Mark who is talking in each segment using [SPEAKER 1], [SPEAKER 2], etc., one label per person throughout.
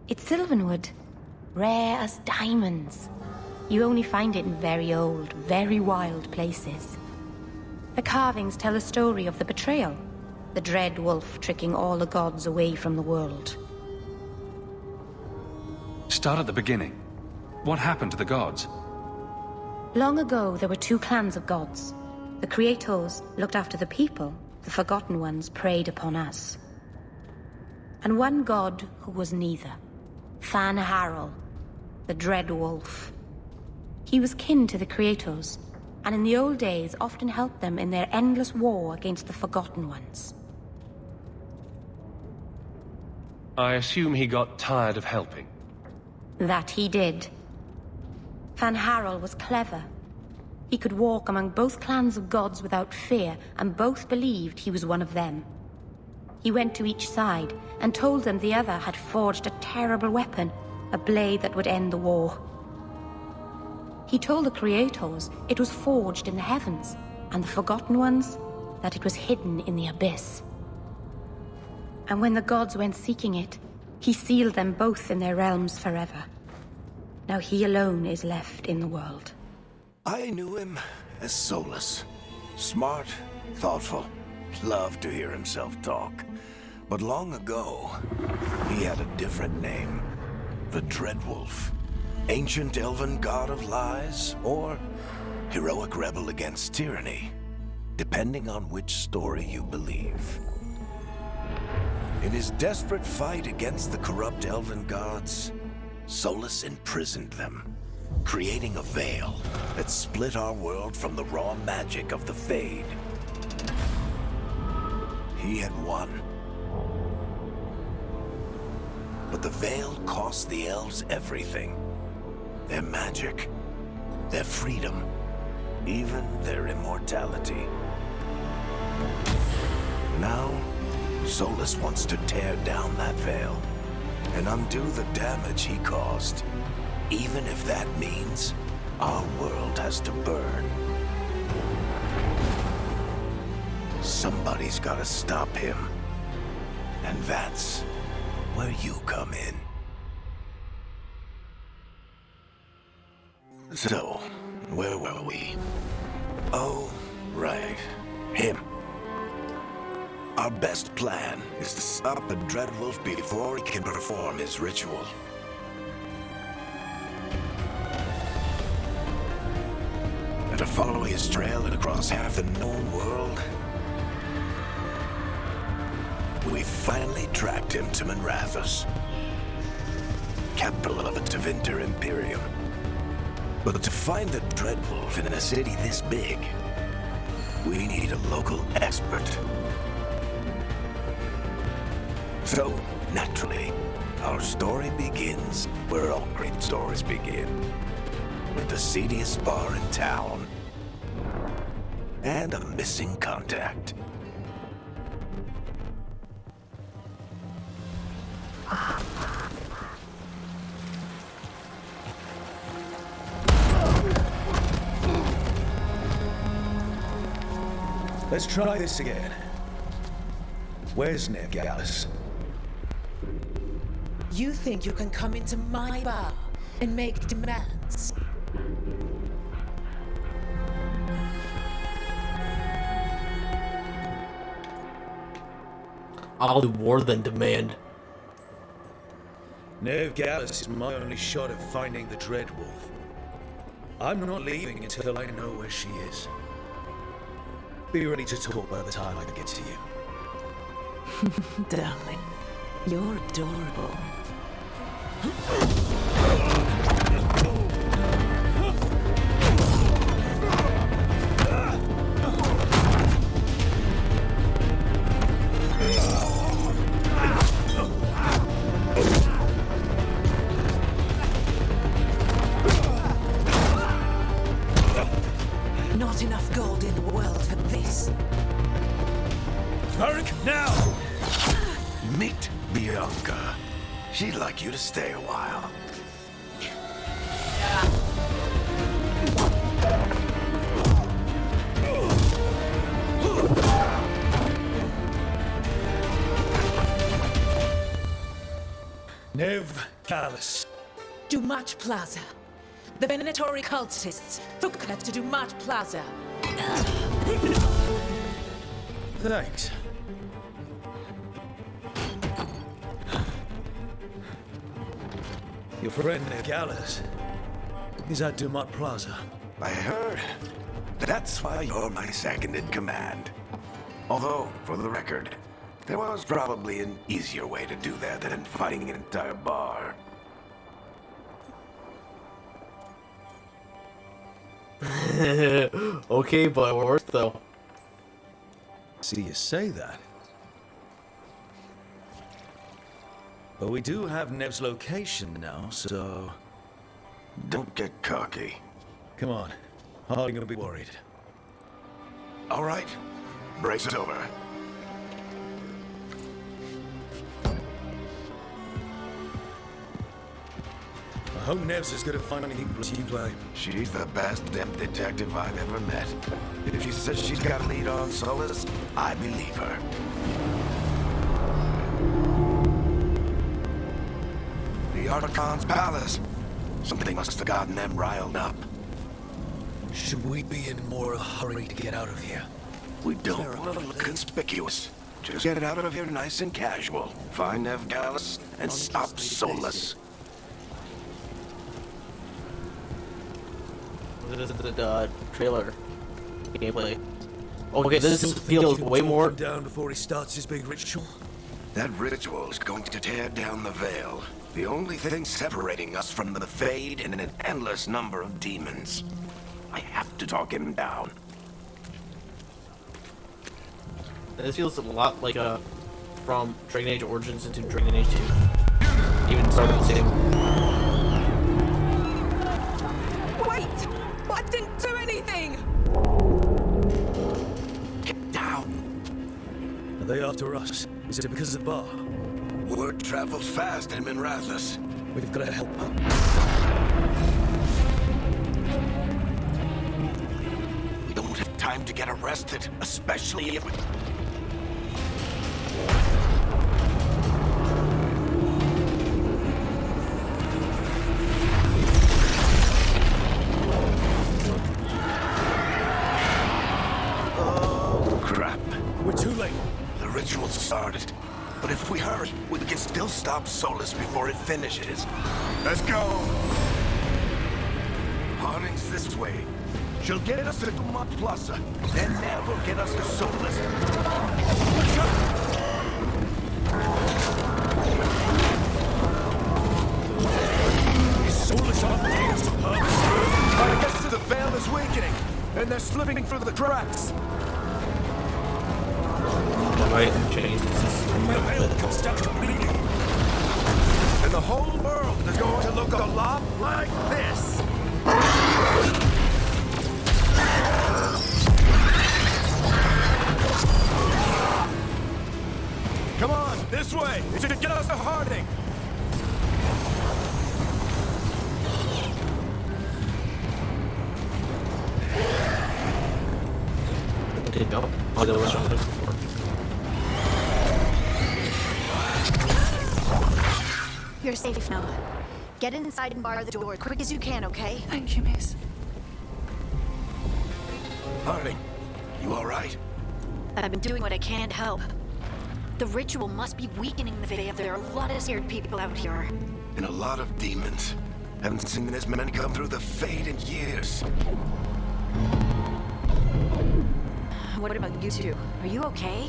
[SPEAKER 1] It's sylvanwood, rare as diamonds. You only find it in very old, very wild places. The carvings tell a story of the betrayal, the dread wolf tricking all the gods away from the world.
[SPEAKER 2] Start at the beginning. What happened to the gods?
[SPEAKER 1] Long ago, there were two clans of gods. The Creators looked after the people, the Forgotten Ones preyed upon us. And one god who was neither. Fan Harel, the Dread Wolf. He was kin to the Creators, and in the old days often helped them in their endless war against the Forgotten Ones.
[SPEAKER 3] I assume he got tired of helping.
[SPEAKER 1] That he did. Fan Harel was clever. He could walk among both clans of gods without fear, and both believed he was one of them. He went to each side and told them the other had forged a terrible weapon, a blade that would end the war. He told the Creators it was forged in the heavens, and the Forgotten Ones that it was hidden in the abyss. And when the gods went seeking it, he sealed them both in their realms forever. Now he alone is left in the world.
[SPEAKER 4] I knew him as Solas. Smart, thoughtful, loved to hear himself talk. But long ago, he had a different name. The Dreadwolf. Ancient elven god of lies, or heroic rebel against tyranny, depending on which story you believe. In his desperate fight against the corrupt elven gods, Solas imprisoned them, creating a veil that split our world from the raw magic of the Fade. He had won. But the veil cost the elves everything. Their magic, their freedom, even their immortality. Now, Solas wants to tear down that veil and undo the damage he caused, even if that means our world has to burn. Somebody's gotta stop him, and that's where you come in. So, where were we? Oh, right. Him. Our best plan is to stop the Dreadwolf before he can perform his ritual. And to follow his trail across half the known world, we finally tracked him to Manrathus, capital of the Tevinter Imperium. But to find the Dreadwolf in a city this big, we need a local expert. So, naturally, our story begins where all great stories begin. With the seediest bar in town, and a missing contact.
[SPEAKER 5] Let's try this again. Where's Ned Gallus?
[SPEAKER 6] You think you can come into my bar and make demands?
[SPEAKER 7] I'll do more than demand.
[SPEAKER 5] Ned Gallus is my only shot at finding the Dreadwolf. I'm not leaving until I know where she is. Be ready to talk by the time I get to you.
[SPEAKER 6] Darling, you're adorable. Not enough gold in the world for this.
[SPEAKER 5] Varric, now!
[SPEAKER 4] Meet Bianca. She'd like you to stay a while.
[SPEAKER 5] Nev Callous.
[SPEAKER 6] Dumat Plaza. The Venatory cultists took her to Dumat Plaza.
[SPEAKER 5] Thanks. Your friend Gallus is at Dumat Plaza.
[SPEAKER 4] I heard. That's why you're my second in command. Although, for the record, there was probably an easier way to do that than fighting an entire bar.
[SPEAKER 7] Okay, but it worked though.
[SPEAKER 5] See, you say that. But we do have Nev's location now, so...
[SPEAKER 4] Don't get cocky.
[SPEAKER 5] Come on. Hardly gonna be worried.
[SPEAKER 4] All right. Brace it over.
[SPEAKER 5] I hope Nev's as good at finding people as you claim.
[SPEAKER 4] She's the best damn detective I've ever met. If she says she's got a lead on Solas, I believe her. The Archon's palace. Something must have gotten them riled up.
[SPEAKER 5] Should we be in more of a hurry to get out of here?
[SPEAKER 4] We don't want to look conspicuous. Just get out of here nice and casual. Find Nev Gallus and stop Solas.
[SPEAKER 7] This is the trailer gameplay. Okay, this feels way more.
[SPEAKER 5] Down before he starts his big ritual.
[SPEAKER 4] That ritual is going to tear down the veil. The only thing separating us from the Fade and an endless number of demons. I have to talk him down.
[SPEAKER 7] This feels a lot like from Dragon Age Origins into Dragon Age 2. Even started the same.
[SPEAKER 6] Wait! I didn't do anything!
[SPEAKER 4] Get down.
[SPEAKER 5] Are they after us? Is it because of the bar?
[SPEAKER 4] Word travels fast in Minrathous.
[SPEAKER 5] We've got to help her.
[SPEAKER 4] We don't have time to get arrested, especially if we... Oh, crap.
[SPEAKER 5] We're too late.
[SPEAKER 4] The ritual started. But if we hurry, we can still stop Solas before it finishes. Let's go! Harding's this way. She'll get us to Dumat Plaza. Then Nev will get us to Solas. Let's go!
[SPEAKER 5] Is Solas on things to purpose?
[SPEAKER 4] I guess the veil is weakening, and they're slipping through the cracks.
[SPEAKER 7] Right, change this.
[SPEAKER 5] The veil comes down completely.
[SPEAKER 4] And the whole world is going to look a lot like this. Come on, this way! It should get us to Harding!
[SPEAKER 7] Did no. Oh, that was what I was looking for.
[SPEAKER 8] You're safe now. Get inside and bar the door as quick as you can, okay?
[SPEAKER 6] Thank you, miss.
[SPEAKER 4] Harding, you all right?
[SPEAKER 8] I've been doing what I can to help. The ritual must be weakening the veil. There are a lot of scared people out here.
[SPEAKER 4] And a lot of demons. Haven't seen this many come through the Fade in years.
[SPEAKER 8] What about you two? Are you okay?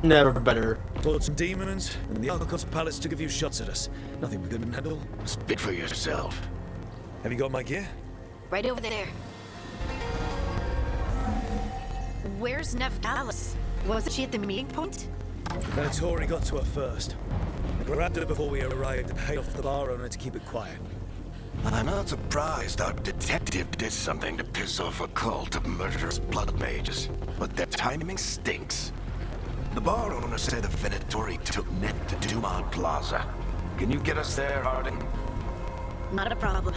[SPEAKER 7] Never better.
[SPEAKER 5] Fought some demons, and the Archon's palace took a few shots at us. Nothing we couldn't handle.
[SPEAKER 4] Spit for yourself.
[SPEAKER 5] Have you got my gear?
[SPEAKER 8] Right over there. Where's Nev Gallus? Wasn't she at the meeting point?
[SPEAKER 5] Venatory got to her first. I grabbed her before we arrived and paid off the bar owner to keep it quiet.
[SPEAKER 4] I'm not surprised our detective did something to piss off a cult of murderous blood mages. But their timing stinks. The bar owner said the Venatory took Ned to Dumat Plaza. Can you get us there, Harding?
[SPEAKER 8] Not a problem.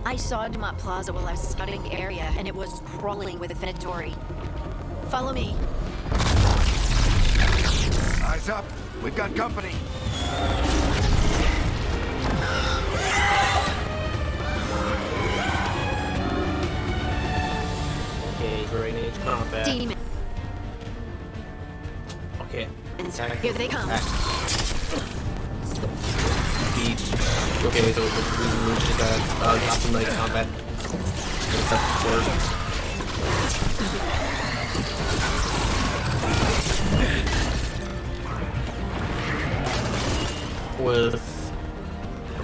[SPEAKER 8] I saw Dumat Plaza while I was scouting the area, and it was crawling with the Venatory. Follow me.
[SPEAKER 4] Eyes up. We've got company.
[SPEAKER 7] Okay, Dragon Age combat.
[SPEAKER 8] Demon.
[SPEAKER 7] Okay.
[SPEAKER 8] Here they come.
[SPEAKER 7] Speed. Okay, so we just got Gotham Knight combat. Except for with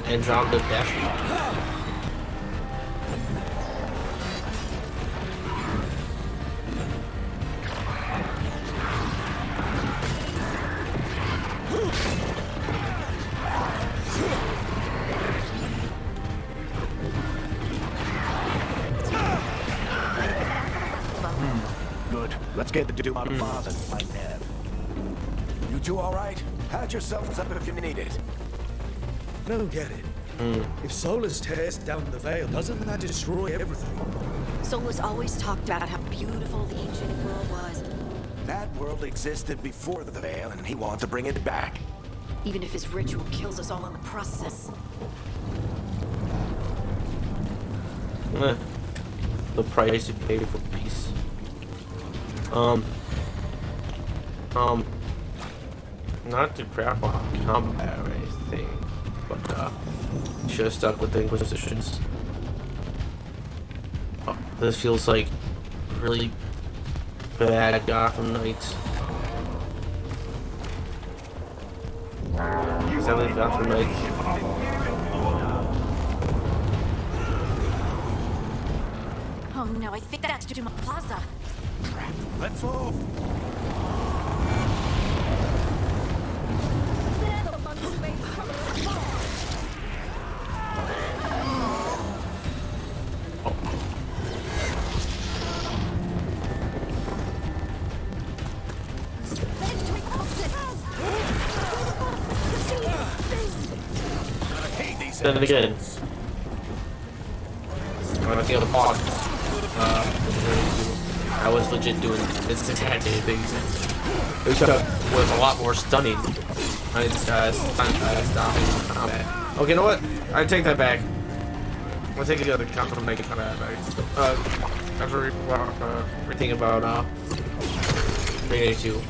[SPEAKER 7] Andromeda Dash.
[SPEAKER 4] Good. Let's get the Doom out of Mars and find Nev. You two all right? Patch yourselves up if you need it.
[SPEAKER 5] I don't get it. If Solas tears down the veil, doesn't that destroy everything?
[SPEAKER 8] Solas always talked about how beautiful the ancient world was.
[SPEAKER 4] That world existed before the veil, and he wants to bring it back.
[SPEAKER 8] Even if his ritual kills us all in the process.
[SPEAKER 7] The price you pay for peace. Not to crap on combat or anything, but should have stuck with the Inquisitions. Oh, this feels like really bad Gotham Knights. Is that like Gotham Knights?
[SPEAKER 8] Oh no, I think that's Duma Plaza.
[SPEAKER 4] Let's move.
[SPEAKER 7] Then again, when I think of the fog, I was legit doing instantaneous things. It was a lot more stunning. I stopping combat. Okay, you know what? I take that back. I'll take the other counter and make it combat back. After everything about Dragon Age 2.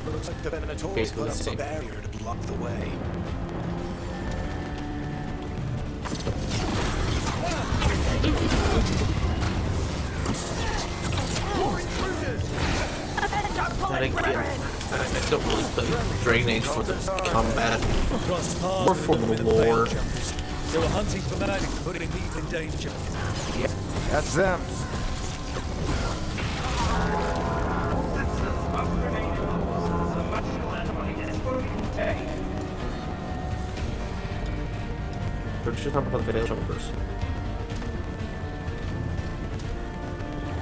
[SPEAKER 4] Looks like the Venatori
[SPEAKER 7] Basically
[SPEAKER 4] put
[SPEAKER 7] the
[SPEAKER 4] up a
[SPEAKER 7] same.
[SPEAKER 4] barrier to block the way.
[SPEAKER 7] Then again, I don't really play Dragon Age for the combat, or for the lore.
[SPEAKER 5] They were hunting for magic, putting people in danger.
[SPEAKER 4] Yeah, that's them.
[SPEAKER 7] Przeczytam tam po video jumpers.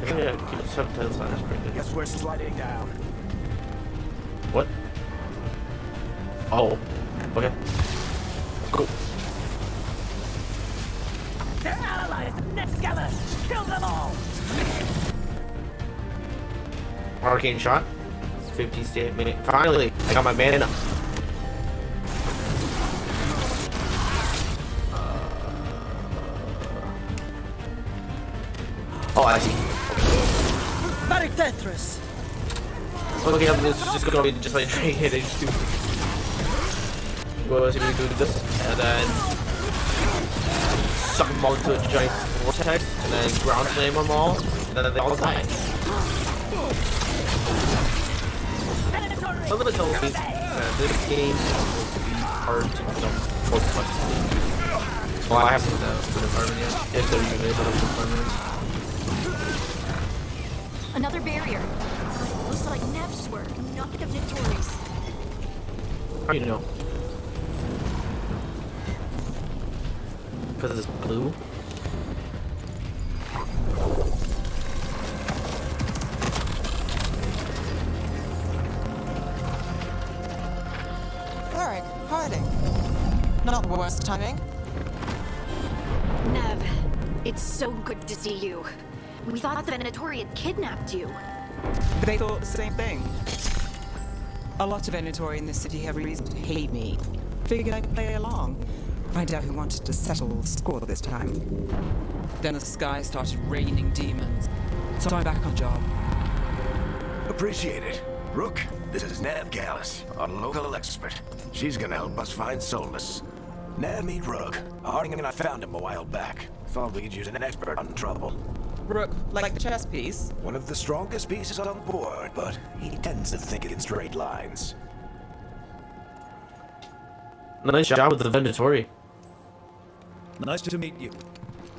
[SPEAKER 7] Yeah, keep subtitles on this pretty.
[SPEAKER 4] Guess we're sliding down.
[SPEAKER 7] What? Oh, okay. Cool.
[SPEAKER 9] They're allies! Nextgala! Kill them all!
[SPEAKER 7] Arcane shot. It's 58 minutes. Finally, I got my mana. Oh, I see.
[SPEAKER 9] Varric Tetris!
[SPEAKER 7] Okay, this is just gonna be just like Dragon Age 2. Go ahead and do this, and then suck them all into a giant vortex, and then ground slam them all, and then they all die. Some of the tells me this game will be hard to jump for quests. Well, I haven't put that to the department yet. If they're even able to department.
[SPEAKER 8] Another barrier. Looks like Nev's work, not the Victories.
[SPEAKER 7] How do you know? Because it's blue?
[SPEAKER 10] Varric, hiding. Not the worst timing.
[SPEAKER 8] Nev, it's so good to see you. We thought the Venatori had kidnapped you.
[SPEAKER 10] They thought the same thing. A lot of Venatori in this city have reason to hate me. Figured I'd play along. Find out who wanted to settle the score this time. Then the sky started raining demons. So I'm back on job.
[SPEAKER 4] Appreciate it. Rook, this is Nav Gallus, our local expert. She's gonna help us find Solas. Nav meet Rook. Harding and I found him a while back. Thought we could use an expert on trouble.
[SPEAKER 10] Rook, like the chess piece?
[SPEAKER 4] One of the strongest pieces on board, but he tends to think in straight lines.
[SPEAKER 7] Nice job with the Venatori.
[SPEAKER 5] Nice to meet you.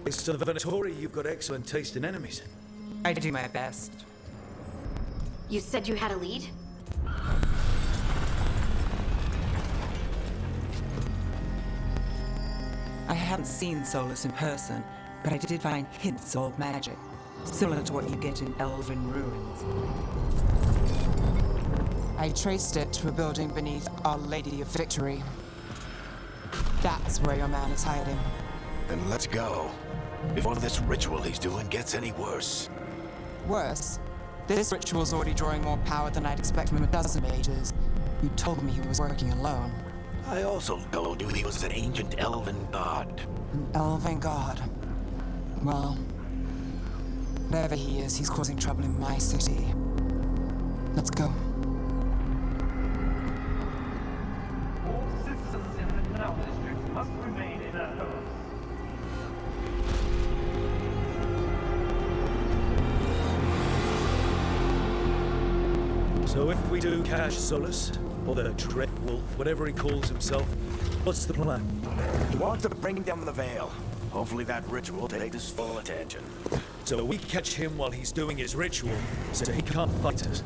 [SPEAKER 5] Based on the Venatori, you've got excellent taste in enemies.
[SPEAKER 10] I do my best.
[SPEAKER 8] You said you had a lead?
[SPEAKER 10] I haven't seen Solas in person, but I did find hints of old magic, similar to what you get in elven ruins. I traced it to a building beneath Our Lady of Victory. That's where your man is hiding.
[SPEAKER 4] Then let's go. Before this ritual he's doing gets any worse.
[SPEAKER 10] Worse, this ritual's already drawing more power than I'd expect from a dozen mages. You told me he was working alone.
[SPEAKER 4] I also told you he was an ancient elven god.
[SPEAKER 10] An elven god. Well, whatever he is, he's causing trouble in my city. Let's go.
[SPEAKER 9] All citizens in the canal district must remain in their homes.
[SPEAKER 5] So if we do catch Solas, or the Dread Wolf, whatever he calls himself, what's the plan?
[SPEAKER 4] He wants to bring down the veil. Hopefully that ritual takes his full attention.
[SPEAKER 5] So we catch him while he's doing his ritual, so he can't fight us.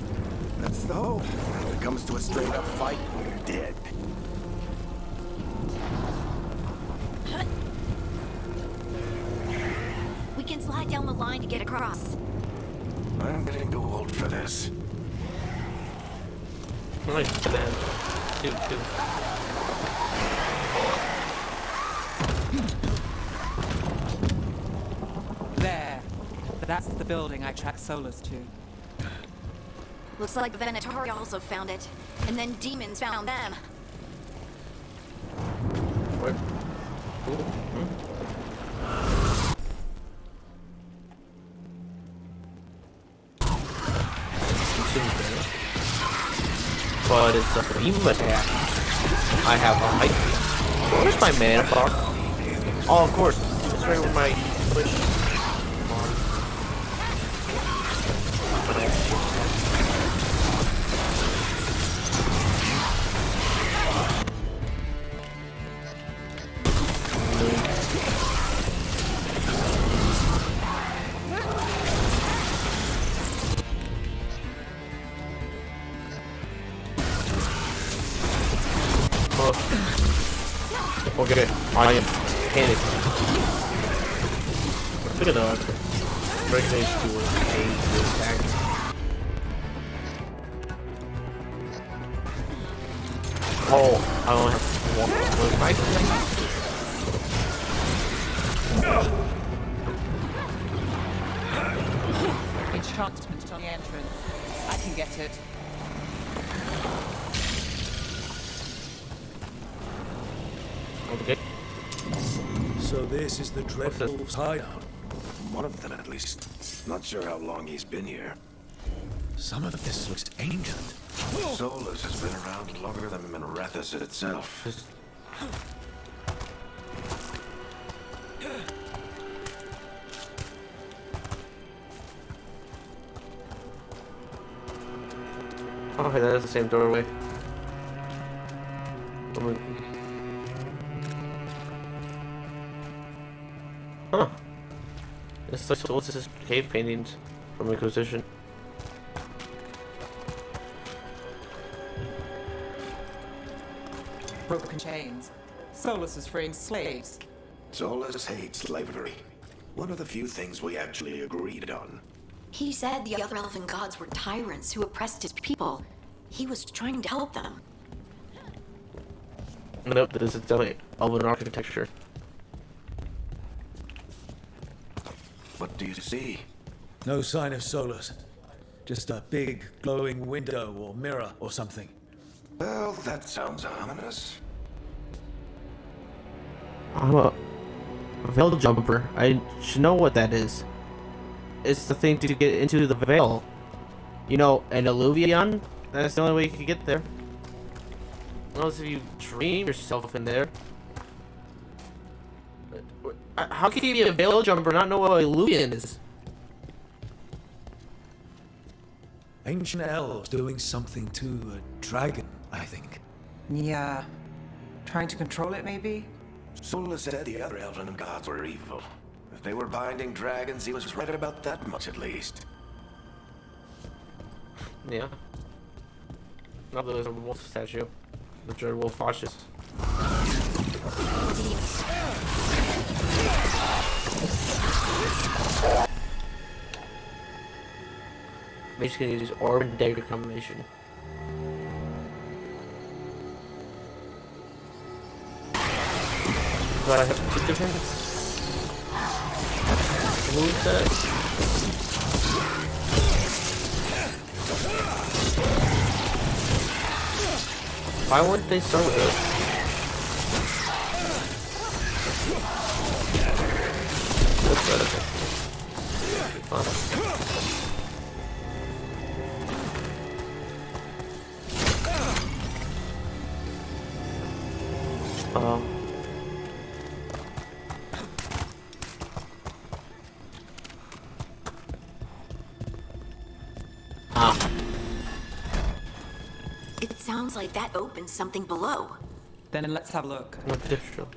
[SPEAKER 4] That's the hope. If it comes to a straight-up fight, we're dead.
[SPEAKER 8] We can slide down the line to get across.
[SPEAKER 4] I'm getting too old for this.
[SPEAKER 7] Nice, man. Dude.
[SPEAKER 10] There. That's the building I tracked Solas to.
[SPEAKER 8] Looks like the Venatori also found it. And then demons found them.
[SPEAKER 7] What? But it's a beam attack. I have a height. Where's my mana bar? Oh, of course. It's right with my push. Okay, I am panicking. Look at that. Breaking Age to attack. Oh, I only have one more right.
[SPEAKER 10] Enchantment on the entrance. I can get it.
[SPEAKER 7] Okay.
[SPEAKER 5] So this is the Dread Wolf's hideout.
[SPEAKER 4] One of them, at least. Not sure how long he's been here.
[SPEAKER 5] Some of this looks ancient.
[SPEAKER 4] Solas has been around longer than Minrethus itself.
[SPEAKER 7] Okay, that is the same doorway. Huh. It's like Solas' cave paintings from Inquisition.
[SPEAKER 10] Broken chains. Solas is freeing slaves.
[SPEAKER 4] Solas hates slavery. One of the few things we actually agreed on.
[SPEAKER 8] He said the other elven gods were tyrants who oppressed his people. He was trying to help them.
[SPEAKER 7] Nope, this is definitely elven architecture.
[SPEAKER 4] What do you see?
[SPEAKER 5] No sign of Solas. Just a big glowing window or mirror or something.
[SPEAKER 4] Well, that sounds ominous.
[SPEAKER 7] I'm a veil jumper. I should know what that is. It's the thing to get into the veil. You know, an illuvion? That's the only way you can get there. Unless if you dream yourself in there. How can you be a veil jumper and not know what an illuvion is?
[SPEAKER 5] Ancient elves doing something to a dragon, I think.
[SPEAKER 10] Yeah. Trying to control it, maybe?
[SPEAKER 4] Solas said the other elven gods were evil. If they were binding dragons, he was right about that much at least.
[SPEAKER 7] Yeah. Now there's a wolf statue. The Dread Wolf watches. Basically, use orb and dagger combination. Do I have 2 different movesets? Why wouldn't they start with this? That's better. Be fun.
[SPEAKER 8] It sounds like that opens something below.
[SPEAKER 10] Then let's have a look.
[SPEAKER 7] What different?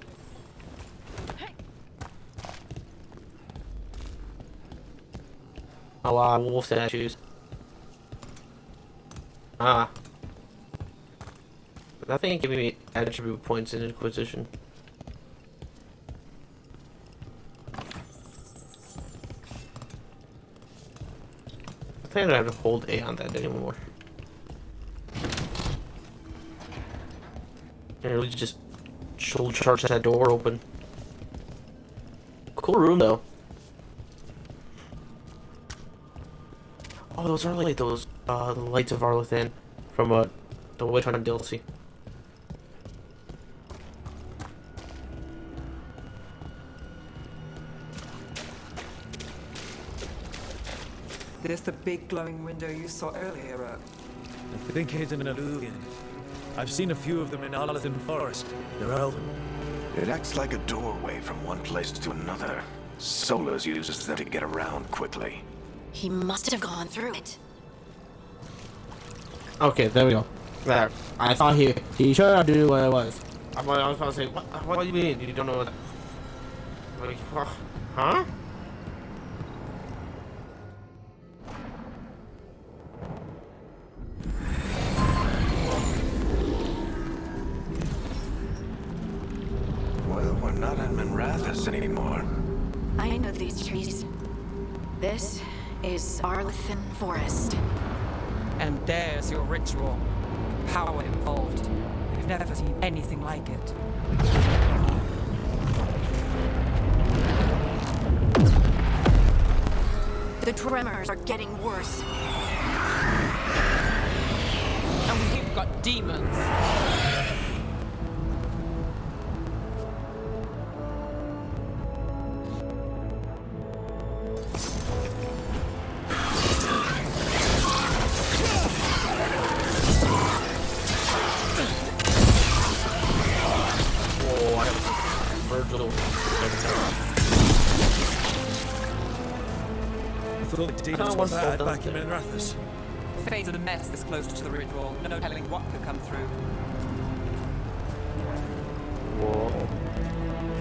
[SPEAKER 7] Oh wow, wolf statues. Ah. I think giving me attribute points in Inquisition. I think I don't have to hold A on that anymore. I really just shoulder charge that door open. Cool room though. Oh, those are like those the lights of Arlethan from the Witch Hunt DLC.
[SPEAKER 10] There's the big glowing window you saw earlier.
[SPEAKER 5] I think it's an illusion. I've seen a few of them in Arlethan Forest. They're elven.
[SPEAKER 4] It acts like a doorway from one place to another. Solas uses them to get around quickly.
[SPEAKER 8] He must have gone through it.
[SPEAKER 7] Okay, there we go. There. I thought he should have knew what it was. I was about to say, what do you mean? You don't know what? Like, huh?
[SPEAKER 4] Well, we're not in Minrathous anymore.
[SPEAKER 8] I know these trees. This is Arlethan Forest.
[SPEAKER 10] And there's your ritual. Power involved. We've never seen anything like it.
[SPEAKER 8] The tremors are getting worse.
[SPEAKER 10] And we've got demons.
[SPEAKER 5] I thought the demons were bad back in Minrathous.
[SPEAKER 10] Fades of a mess this close to the ritual. No telling what could come through.
[SPEAKER 7] Whoa.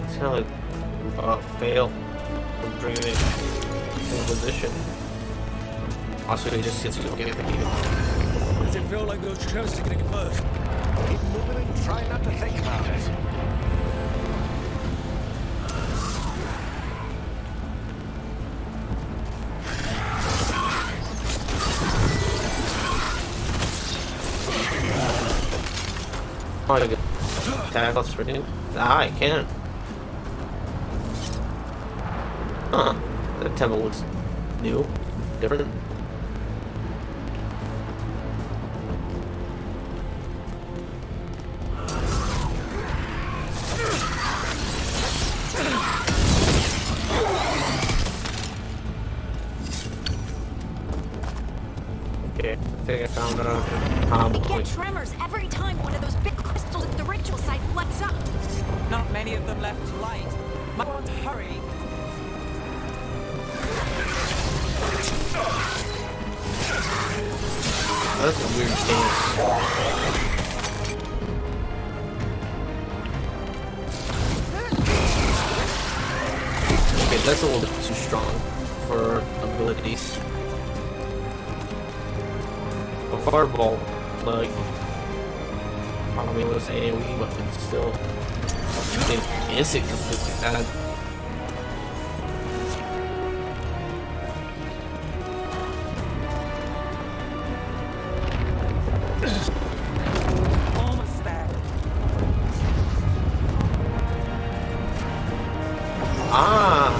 [SPEAKER 7] It's kind of like fail from bringing it in position. Also, he just gets to go get it.
[SPEAKER 5] Does it feel like those tremors are getting worse?
[SPEAKER 4] Keep moving and try not to think about it.
[SPEAKER 7] Oh, I get tackle sprinting. Ah, I can't. Huh. That temple looks new. Different. Okay, I think I found another
[SPEAKER 8] I get
[SPEAKER 7] point.
[SPEAKER 8] tremors every time one of those big crystals at the ritual site lights up.
[SPEAKER 10] Not many of them left to light. Might want to hurry.
[SPEAKER 7] That's a weird stance. Okay, that's a little bit too strong for abilities. A fireball, like, I mean, let's say AoE weapon still. Instant completely bad.
[SPEAKER 10] Almost there.
[SPEAKER 7] Ah!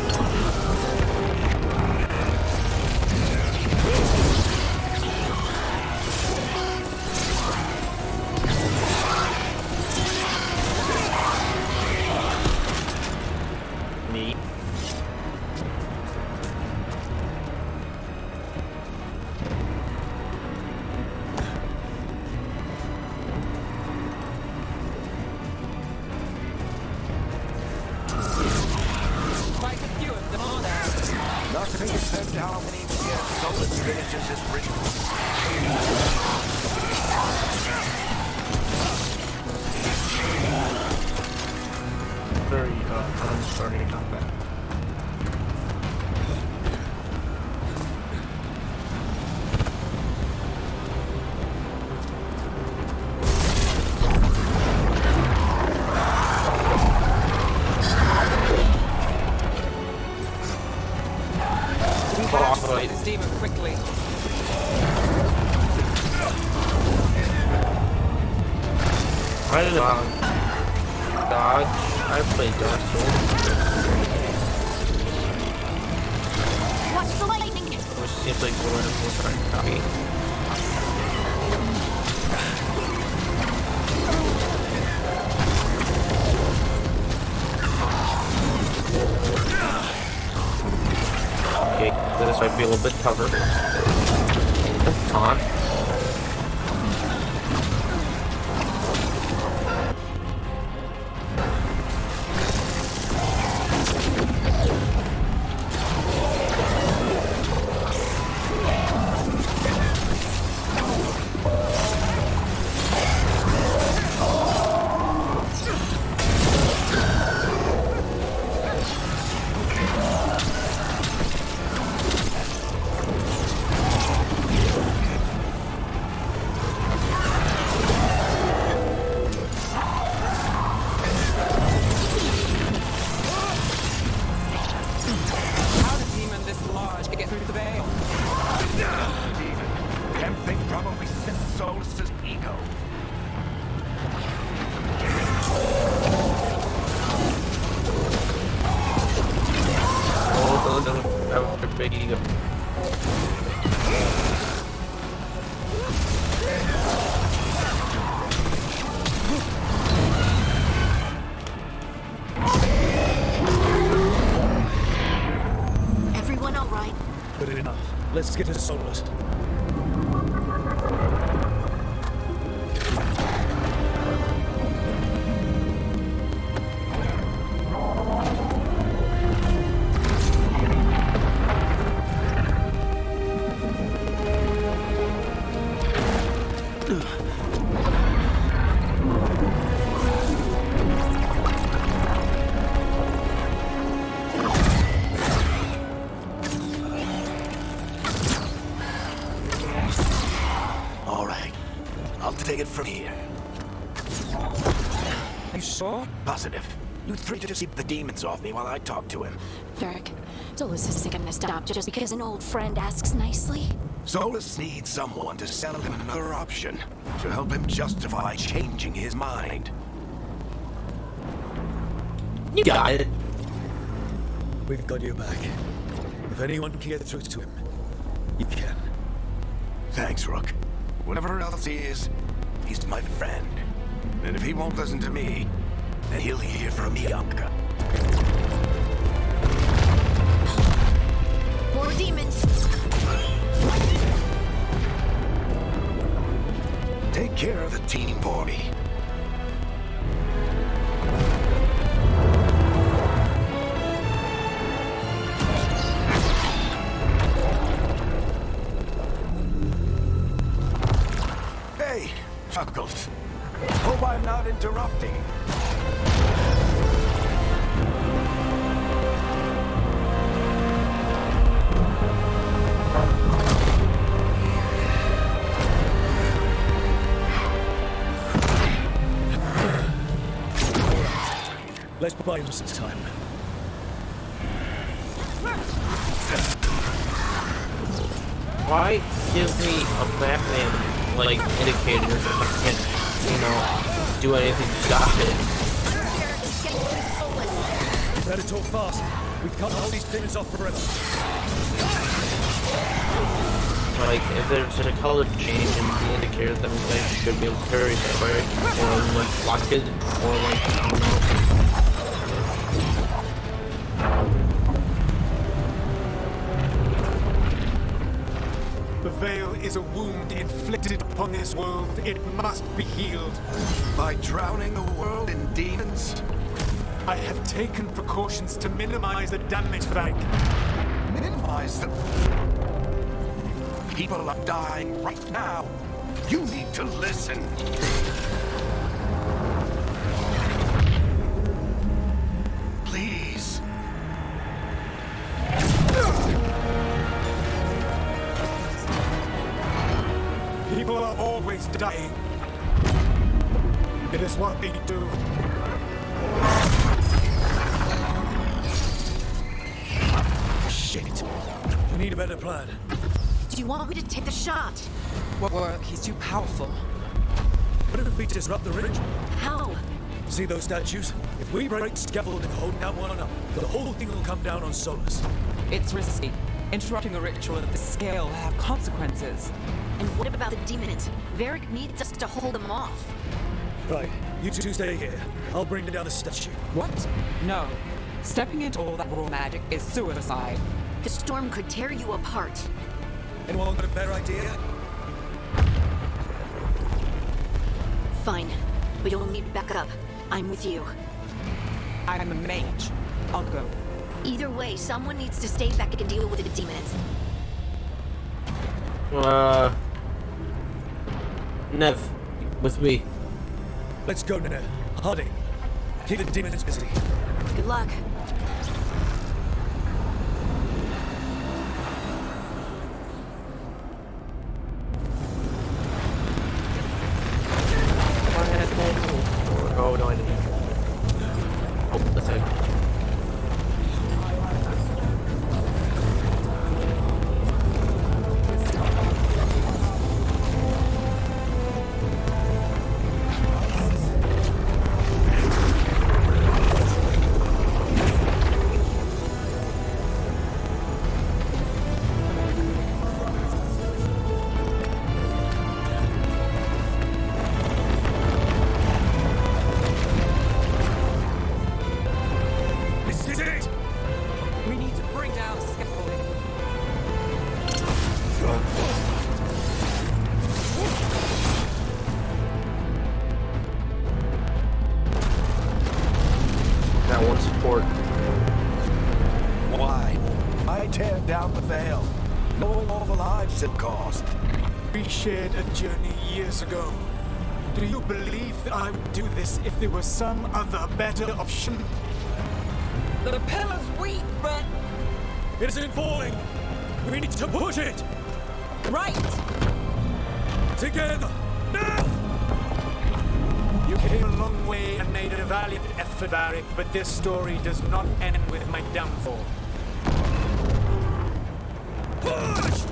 [SPEAKER 7] Neat.
[SPEAKER 10] Quite a few of them are there.
[SPEAKER 4] Nothing except how many Solas finishes his ritual.
[SPEAKER 7] Very, unstarting combat.
[SPEAKER 10] We have to fight this demon quickly.
[SPEAKER 7] I don't know. Dodge. I played Dark Souls,
[SPEAKER 8] Watch the lightning.
[SPEAKER 7] which seems like the one I'm trying to copy. Okay, this might be a little bit tougher. Taunt.
[SPEAKER 10] How did a demon this large get through the veil?
[SPEAKER 4] Everything probably sits Solas' ego.
[SPEAKER 7] Oh, that was a big ego.
[SPEAKER 8] Everyone all right?
[SPEAKER 5] But enough. Let's get to Solas.
[SPEAKER 4] All right, I'll take it from here.
[SPEAKER 10] Are you sure?
[SPEAKER 4] Positive. You three just keep the demons off me while I talk to him.
[SPEAKER 8] Varric, Solas isn't gonna stop just because an old friend asks nicely.
[SPEAKER 4] Solas needs someone to sell him another option, to help him justify changing his mind.
[SPEAKER 7] You got it.
[SPEAKER 5] We've got your back. If anyone can get through to him, you can.
[SPEAKER 4] Thanks, Rook. Whatever else he is, he's my friend. And if he won't listen to me, then he'll hear from Bianca.
[SPEAKER 8] More demons.
[SPEAKER 4] Take care of the team for me. Hey, Chuckles. Hope I'm not interrupting.
[SPEAKER 5] Let's buy him some time.
[SPEAKER 7] Why give me a Batman, like, indicator if I can't, you know, do anything to stop it?
[SPEAKER 5] Better talk fast. We can't hold these demons off forever.
[SPEAKER 7] Like, if there's a color change in the indicator, then they should be able to carry that way, or like block it, or like, I don't know.
[SPEAKER 11] The veil is a wound inflicted upon this world. It must be healed.
[SPEAKER 4] By drowning the world in demons?
[SPEAKER 11] I have taken precautions to minimize the damage, Varric.
[SPEAKER 4] Minimize the... People are dying right now. You need to listen. Please.
[SPEAKER 11] People are always dying. It is what they do.
[SPEAKER 5] Shit. We need a better plan.
[SPEAKER 8] Do you want me to take the shot?
[SPEAKER 10] Won't work. He's too powerful.
[SPEAKER 5] What if we disrupt the ritual?
[SPEAKER 8] How?
[SPEAKER 5] See those statues? If we break scaffolding holding down one another, the whole thing will come down on Solas.
[SPEAKER 10] It's risky. Interrupting a ritual at this scale will have consequences.
[SPEAKER 8] And what about the demons? Varric needs us to hold them off.
[SPEAKER 5] Right, you two stay here. I'll bring down the statue.
[SPEAKER 10] What? No. Stepping into all that raw magic is suicide.
[SPEAKER 8] The storm could tear you apart.
[SPEAKER 5] Anyone got a better idea?
[SPEAKER 8] Fine, but you'll need backup. I'm with you.
[SPEAKER 10] I'm a mage. I'll go.
[SPEAKER 8] Either way, someone needs to stay back and deal with the demons.
[SPEAKER 7] Nev, with me.
[SPEAKER 5] Let's go, Nana. Harding. Keep the demons busy.
[SPEAKER 8] Good luck.
[SPEAKER 7] Oh, no, I didn't. Oh, that's it.
[SPEAKER 4] Why? I tear down the veil, knowing all the lives it cost.
[SPEAKER 11] We shared a journey years ago. Do you believe that I would do this if there was some other better option?
[SPEAKER 10] The pillar's weak, but...
[SPEAKER 5] It isn't falling! We need to push it!
[SPEAKER 10] Right!
[SPEAKER 5] Together! Now!
[SPEAKER 11] You came a long way and made a valiant effort, Varric, but this story does not end with my downfall.
[SPEAKER 5] Push!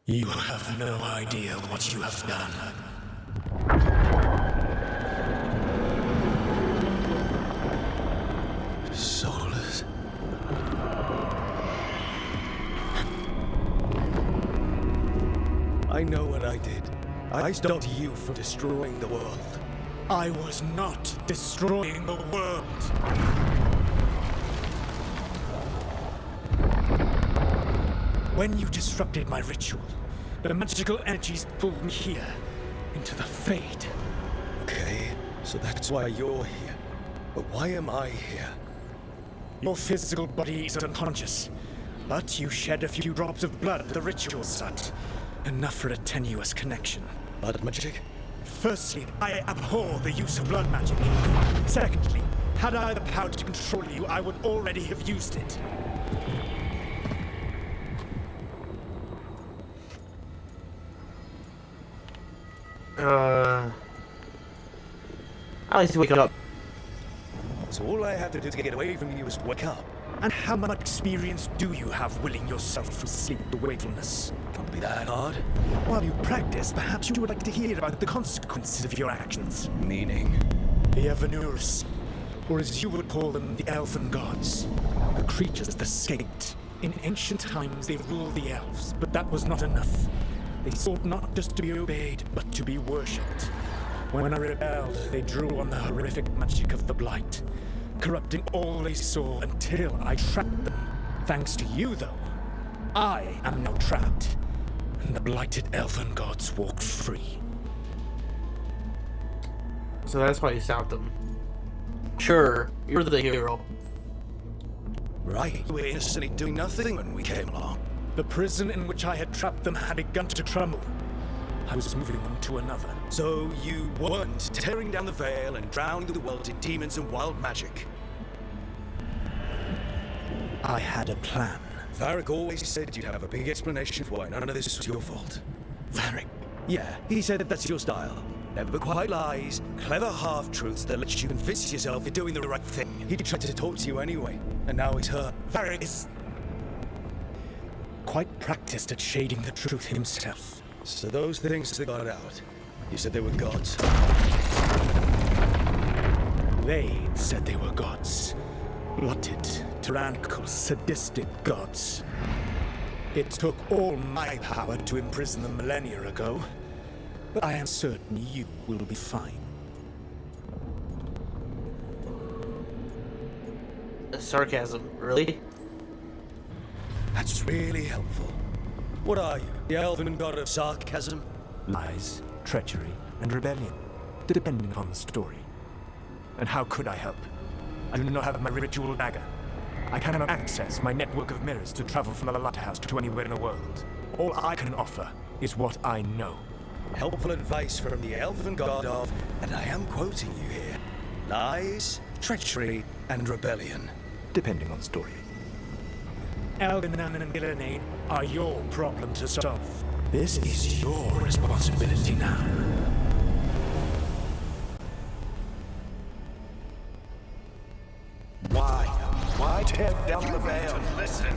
[SPEAKER 11] You have no idea what you have done.
[SPEAKER 4] Solas.
[SPEAKER 5] I know what I did. I stopped you from destroying the world.
[SPEAKER 11] I was not destroying the world. When you disrupted my ritual, the magical energies pulled me here, into the Fade.
[SPEAKER 5] Okay, so that's why you're here. But why am I here?
[SPEAKER 11] Your physical body is unconscious, but you shed a few drops of blood at the ritual site. Enough for a tenuous connection.
[SPEAKER 5] Blood magic?
[SPEAKER 11] Firstly, I abhor the use of blood magic. Secondly, had I the power to control you, I would already have used it.
[SPEAKER 7] At least wake up.
[SPEAKER 5] So all I have to do to get away from you is wake up.
[SPEAKER 11] And how much experience do you have willing yourself from sleep to wakefulness?
[SPEAKER 5] Can't be that hard.
[SPEAKER 11] While you practice, perhaps you would like to hear about the consequences of your actions.
[SPEAKER 5] Meaning?
[SPEAKER 11] The Evanurus, or as you would call them, the Elven Gods. The creatures that escaped. In ancient times, they ruled the elves, but that was not enough. They sought not just to be obeyed, but to be worshipped. When I rebelled, they drew on the horrific magic of the Blight, corrupting all they saw until I trapped them. Thanks to you, though, I am now trapped, and the blighted Elven Gods walk free.
[SPEAKER 7] So that's why you stopped them. Sure, you're the hero.
[SPEAKER 5] Right, we were innocently doing nothing when we came along.
[SPEAKER 11] The prison in which I had trapped them had begun to crumble. I was moving them to another.
[SPEAKER 5] So you weren't tearing down the veil and drowning the world in demons and wild magic.
[SPEAKER 11] I had a plan.
[SPEAKER 5] Varric always said you'd have a big explanation for why none of this was your fault.
[SPEAKER 11] Varric?
[SPEAKER 5] Yeah, he said that's your style. Never quite lies, clever half-truths that let you convince yourself you're doing the right thing. He tried to talk to you anyway, and now he's hurt.
[SPEAKER 11] Varric is quite practiced at shading the truth himself.
[SPEAKER 5] So those things that got out, you said they were gods.
[SPEAKER 11] They said they were gods. Blotted, tyrannical, sadistic gods. It took all my power to imprison them millennia ago, but I am certain you will be fine.
[SPEAKER 7] Sarcasm, really?
[SPEAKER 5] That's really helpful. What are you, the elven god of sarcasm?
[SPEAKER 11] Lies, treachery, and rebellion, depending on the story. And how could I help? I do not have my ritual dagger. I cannot access my network of mirrors to travel from the lighthouse to anywhere in the world. All I can offer is what I know.
[SPEAKER 5] Helpful advice from the elven god of, and I am quoting you here, lies, treachery, and rebellion.
[SPEAKER 11] Depending on story. Elganan and Gillenane are your problem to solve. This is your responsibility now.
[SPEAKER 4] Why tear down the veil?
[SPEAKER 9] Listen.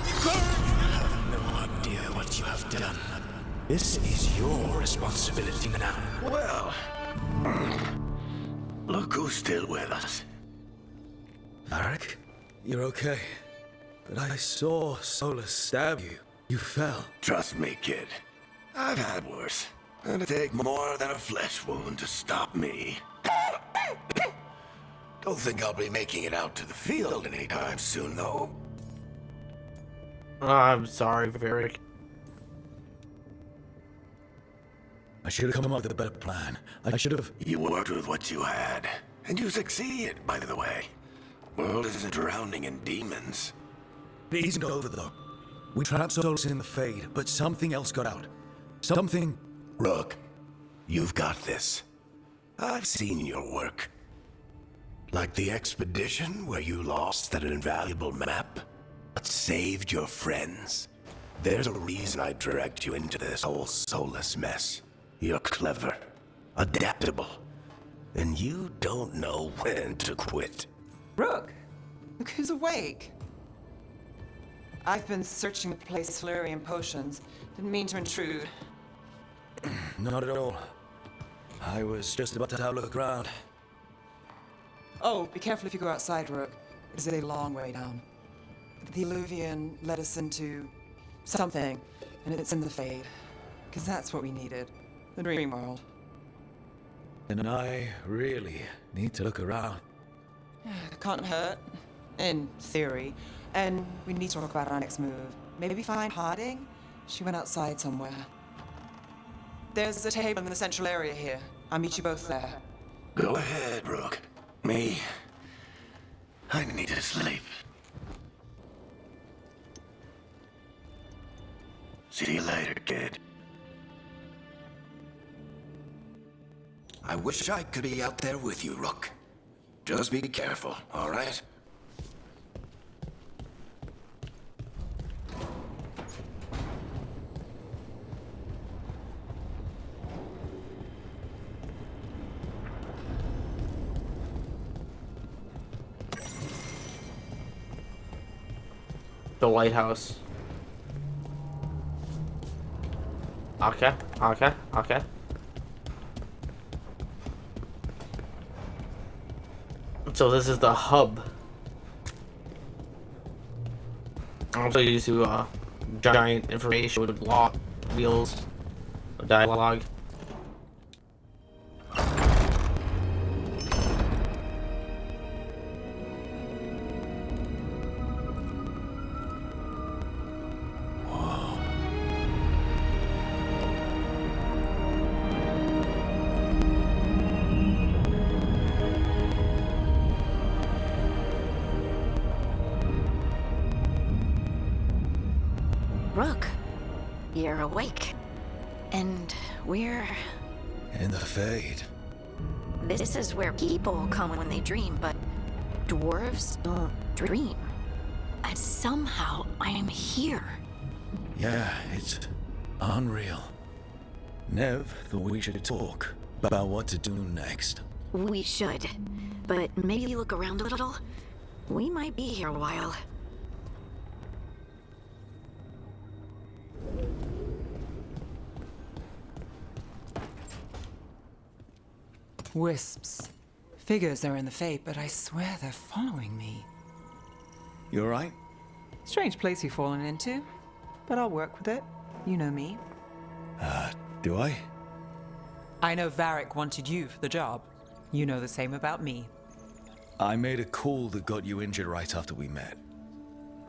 [SPEAKER 11] You have no idea what you have done. This is your responsibility now.
[SPEAKER 4] Well, look who's still with us.
[SPEAKER 5] Varric, you're okay. But I saw Solas stab you. You fell.
[SPEAKER 4] Trust me, kid. I've had worse. It'll take more than a flesh wound to stop me. Don't think I'll be making it out to the field anytime soon, though.
[SPEAKER 7] I'm sorry, Varric.
[SPEAKER 5] I should have come up with a better plan. I should have...
[SPEAKER 4] You worked with what you had. And you succeeded, by the way. World isn't drowning in demons.
[SPEAKER 5] It isn't over, though. We trapped Solas in the Fade, but something else got out. Something...
[SPEAKER 4] Rook, you've got this. I've seen your work. Like the expedition where you lost that invaluable map, but saved your friends. There's a reason I dragged you into this whole Solas mess. You're clever, adaptable, and you don't know when to quit.
[SPEAKER 10] Rook, look who's awake. I've been searching the place for Illyrian potions. Didn't mean to intrude.
[SPEAKER 5] Not at all. I was just about to have a look around.
[SPEAKER 10] Oh, be careful if you go outside, Rook. It's a long way down. The Illuvian led us into something, and it's in the Fade. Because that's what we needed. The dream world.
[SPEAKER 5] And I really need to look around.
[SPEAKER 10] Can't hurt. In theory. And we need to talk about our next move. Maybe find Harding? She went outside somewhere. There's a table in the central area here. I'll meet you both there.
[SPEAKER 4] Go ahead, Rook. Me, I need to sleep. See you later, kid. I wish I could be out there with you, Rook. Just be careful, all right?
[SPEAKER 7] The lighthouse. Okay, okay, okay. So this is the hub. I'm so used to giant information with log wheels, dialogue.
[SPEAKER 8] Rook, you're awake. And we're...
[SPEAKER 5] In the Fade.
[SPEAKER 8] This is where people come when they dream, but dwarves don't dream. And somehow I'm here.
[SPEAKER 5] Yeah, it's unreal. Nev thought we should talk about what to do next.
[SPEAKER 8] We should. But maybe look around a little. We might be here a while.
[SPEAKER 10] Wisps. Figures are in the Fade, but I swear they're following me.
[SPEAKER 5] You alright?
[SPEAKER 10] Strange place you've fallen into, but I'll work with it. You know me.
[SPEAKER 5] Do I?
[SPEAKER 10] I know Varric wanted you for the job. You know the same about me.
[SPEAKER 5] I made a call that got you injured right after we met.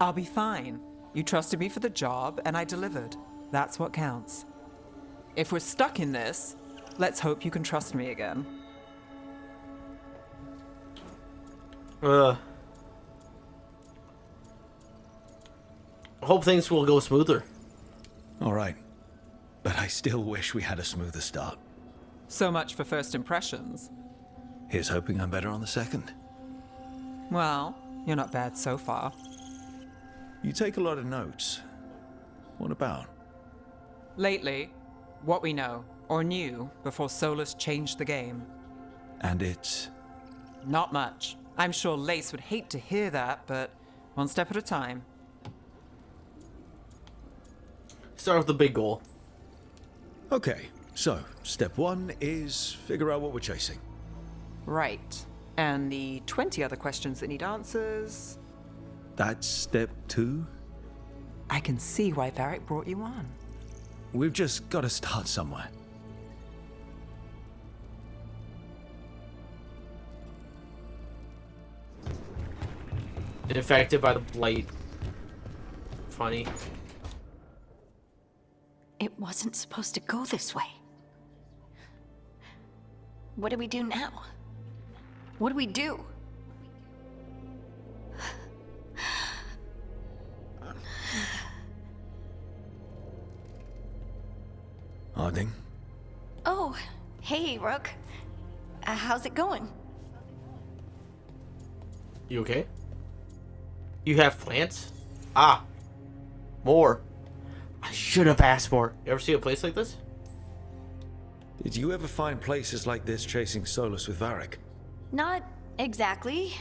[SPEAKER 10] I'll be fine. You trusted me for the job, and I delivered. That's what counts. If we're stuck in this, let's hope you can trust me again.
[SPEAKER 7] Hope things will go smoother.
[SPEAKER 5] Alright. But I still wish we had a smoother start.
[SPEAKER 10] So much for first impressions.
[SPEAKER 5] Here's hoping I'm better on the second.
[SPEAKER 10] Well, you're not bad so far.
[SPEAKER 5] You take a lot of notes. What about?
[SPEAKER 10] Lately, what we know, or knew, before Solas changed the game.
[SPEAKER 5] And it's...
[SPEAKER 10] Not much. I'm sure Lace would hate to hear that, but one step at a time.
[SPEAKER 7] Start with the big goal.
[SPEAKER 5] Okay, so step one is figure out what we're chasing.
[SPEAKER 10] Right. And the 20 other questions that need answers...
[SPEAKER 5] That's step two?
[SPEAKER 10] I can see why Varric brought you on.
[SPEAKER 5] We've just got to start somewhere.
[SPEAKER 7] Infected by the blight. Funny.
[SPEAKER 8] It wasn't supposed to go this way. What do we do now? What do we do?
[SPEAKER 5] Harding?
[SPEAKER 8] Oh, hey, Rook. How's it going?
[SPEAKER 7] You okay? You have plants? Ah. More. I should have asked more. You ever see a place like this?
[SPEAKER 5] Did you ever find places like this chasing Solas with Varric?
[SPEAKER 8] Not exactly.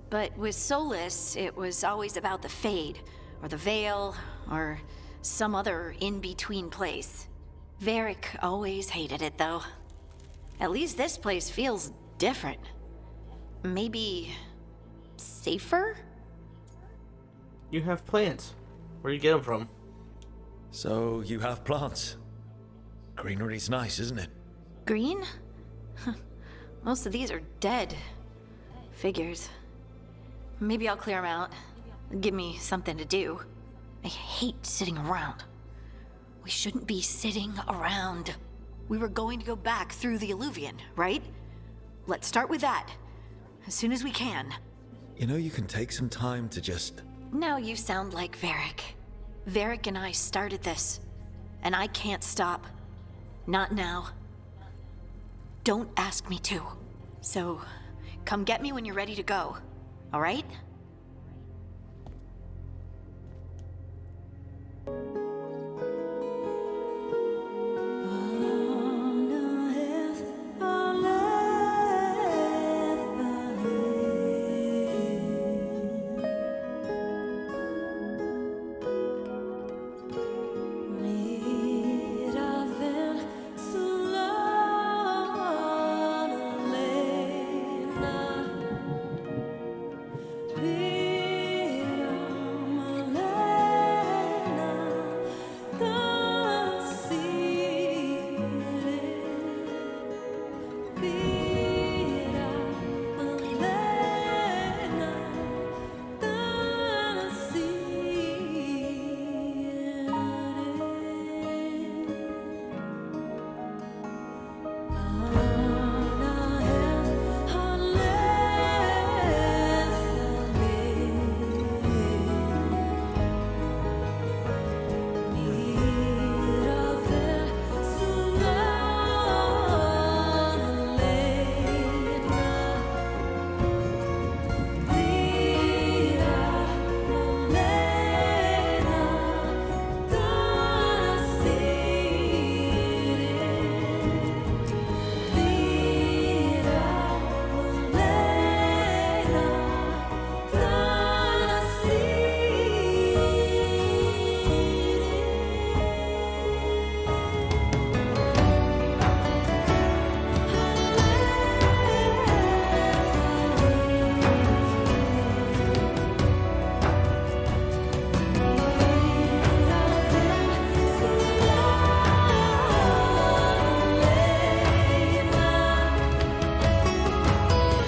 [SPEAKER 8] But with Solas, it was always about the Fade. or the Vale, or some other in-between place. Varric always hated it, though. At least this place feels different. Maybe safer?
[SPEAKER 7] You have plants. Where do you get them from?
[SPEAKER 5] So, you have plants. Greenery's nice, isn't it?
[SPEAKER 8] Green? Most of these are dead. Figures. Maybe I'll clear them out. Give me something to do. I hate sitting around. We shouldn't be sitting around. We were going to go back through the Alluvion, right? Let's start with that. As soon as we can.
[SPEAKER 5] You know, you can take some time to just...
[SPEAKER 8] Now you sound like Varric. Varric and I started this. And I can't stop. Not now. Don't ask me to. So, come get me when you're ready to go. All right?